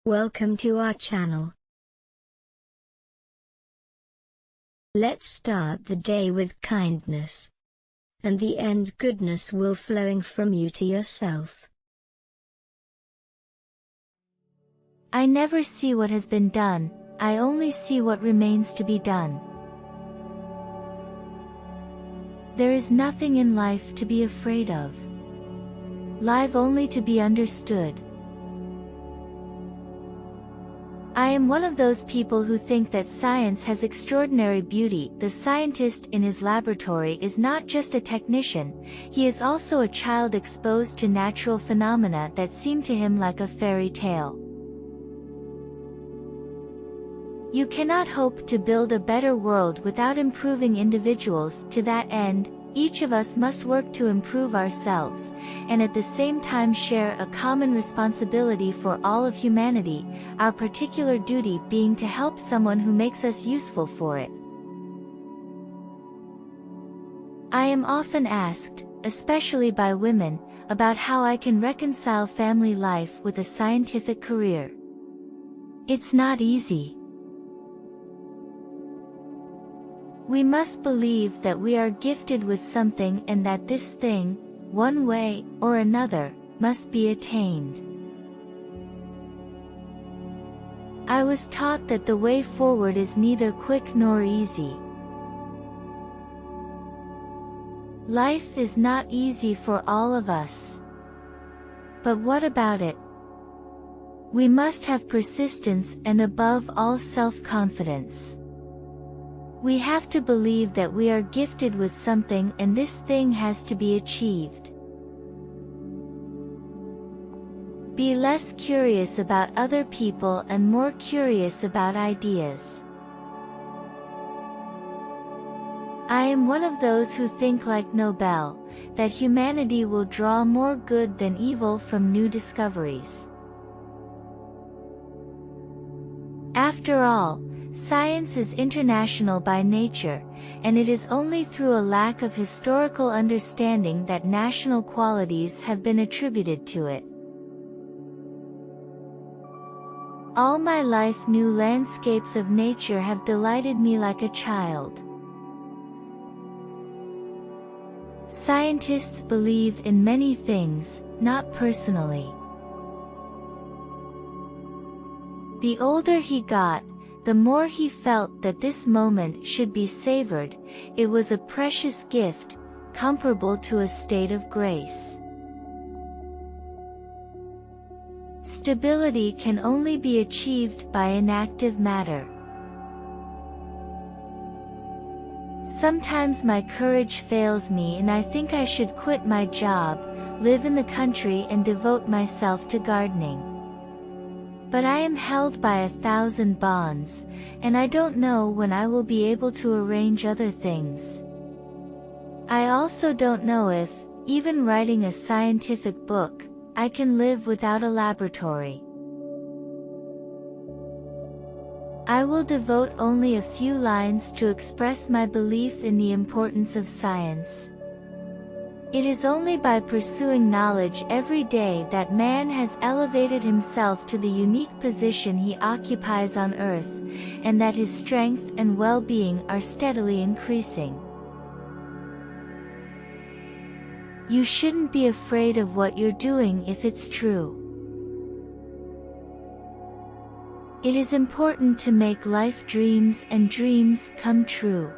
Welcome to our channel. Let's start the day with kindness. And the end goodness will flowing from you to yourself. I never see what has been done, I only see what remains to be done. There is nothing in life to be afraid of. Life only to be understood. I am one of those people who think that science has extraordinary beauty. The scientist in his laboratory is not just a technician, he is also a child exposed to natural phenomena that seem to him like a fairy tale. You cannot hope to build a better world without improving individuals. To that end, each of us must work to improve ourselves, and at the same time share a common responsibility for all of humanity, our particular duty being to help someone who makes us useful for it. I am often asked, especially by women, about how I can reconcile family life with a scientific career. It's not easy. We must believe that we are gifted with something and that this thing, one way or another, must be attained. I was taught that the way forward is neither quick nor easy. Life is not easy for all of us. But what about it? We must have persistence and above all self-confidence. We have to believe that we are gifted with something and this thing has to be achieved. Be less curious about other people and more curious about ideas. I am one of those who think like Nobel, that humanity will draw more good than evil from new discoveries. After all, science is international by nature, and it is only through a lack of historical understanding that national qualities have been attributed to it. All my life new landscapes of nature have delighted me like a child. Scientists believe in many things, not personally. The older he got, the more he felt that this moment should be savored. It was a precious gift, comparable to a state of grace. Stability can only be achieved by inactive matter. Sometimes my courage fails me and I think I should quit my job, live in the country and devote myself to gardening. But I am held by 1,000 bonds, and I don't know when I will be able to arrange other things. I also don't know if, even writing a scientific book, I can live without a laboratory. I will devote only a few lines to express my belief in the importance of science. It is only by pursuing knowledge every day that man has elevated himself to the unique position he occupies on earth, and that his strength and well-being are steadily increasing. You shouldn't be afraid of what you're doing if it's true. It is important to make life dreams and dreams come true.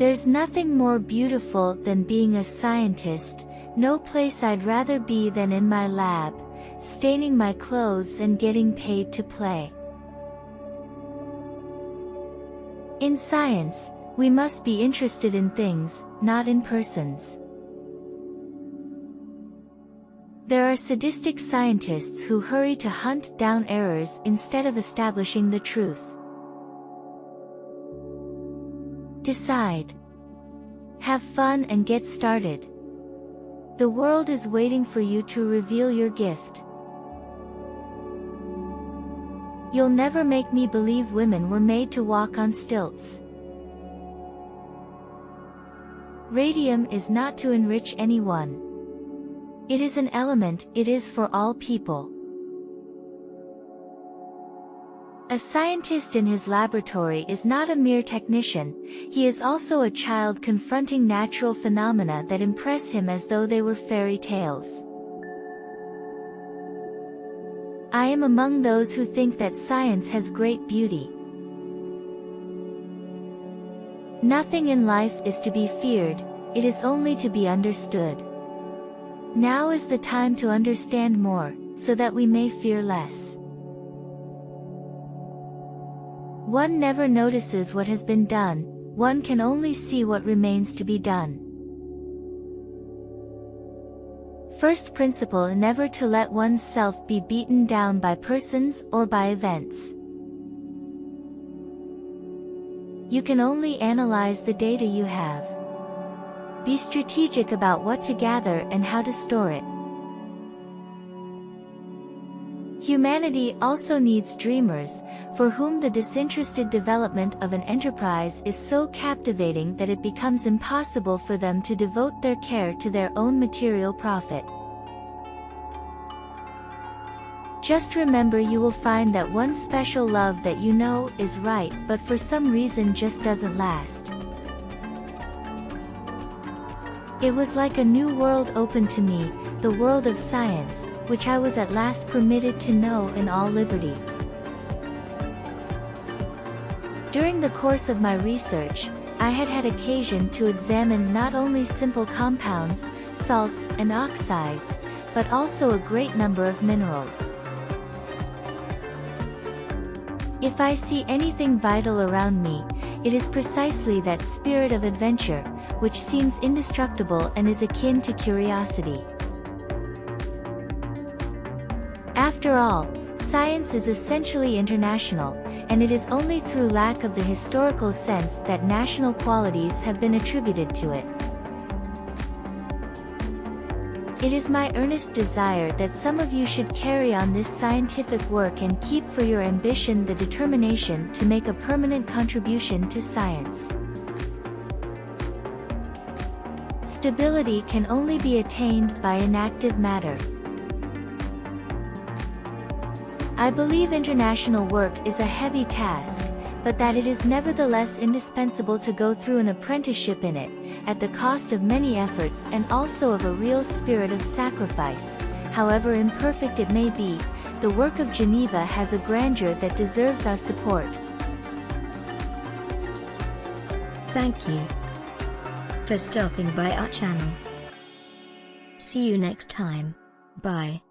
There's nothing more beautiful than being a scientist, no place I'd rather be than in my lab, staining my clothes and getting paid to play. In science, we must be interested in things, not in persons. There are sadistic scientists who hurry to hunt down errors instead of establishing the truth. Decide. Have fun and get started. The world is waiting for you to reveal your gift. You'll never make me believe women were made to walk on stilts. Radium is not to enrich anyone. It is an element, it is for all people. A scientist in his laboratory is not a mere technician, he is also a child confronting natural phenomena that impress him as though they were fairy tales. I am among those who think that science has great beauty. Nothing in life is to be feared, it is only to be understood. Now is the time to understand more, so that we may fear less. One never notices what has been done, one can only see what remains to be done. First principle: never to let one's self be beaten down by persons or by events. You can only analyze the data you have. Be strategic about what to gather and how to store it. Humanity also needs dreamers, for whom the disinterested development of an enterprise is so captivating that it becomes impossible for them to devote their care to their own material profit. Just remember, you will find that one special love that you know is right but for some reason just doesn't last. It was like a new world opened to me, the world of science, which I was at last permitted to know in all liberty. During the course of my research, I had occasion to examine not only simple compounds, salts and oxides, but also a great number of minerals. If I see anything vital around me, it is precisely that spirit of adventure, which seems indestructible and is akin to curiosity. After all, science is essentially international, and it is only through lack of the historical sense that national qualities have been attributed to it. It is my earnest desire that some of you should carry on this scientific work and keep for your ambition the determination to make a permanent contribution to science. Stability can only be attained by inactive matter. I believe international work is a heavy task, but that it is nevertheless indispensable to go through an apprenticeship in it, at the cost of many efforts and also of a real spirit of sacrifice. However imperfect it may be, the work of Geneva has a grandeur that deserves our support. Thank you for stopping by our channel. See you next time. Bye.